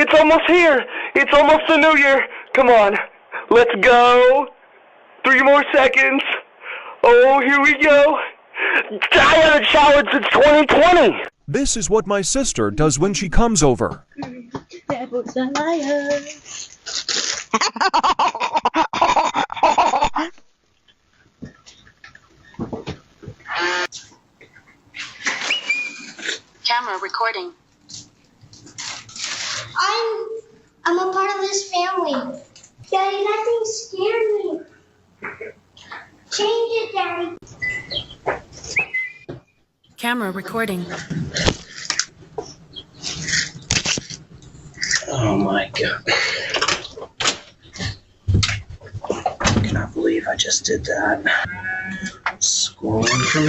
It's almost here. It's almost the new year. Come on. Let's go. 3 more seconds. Oh, here we go. I haven't showered since 2020. This is what my sister does when she comes over. Devil's a liar. Camera recording. I'm a part of this family. Daddy, that thing scared me. Change it, Daddy. Camera recording. Oh my God. I cannot believe I just did that. Scrolling for me.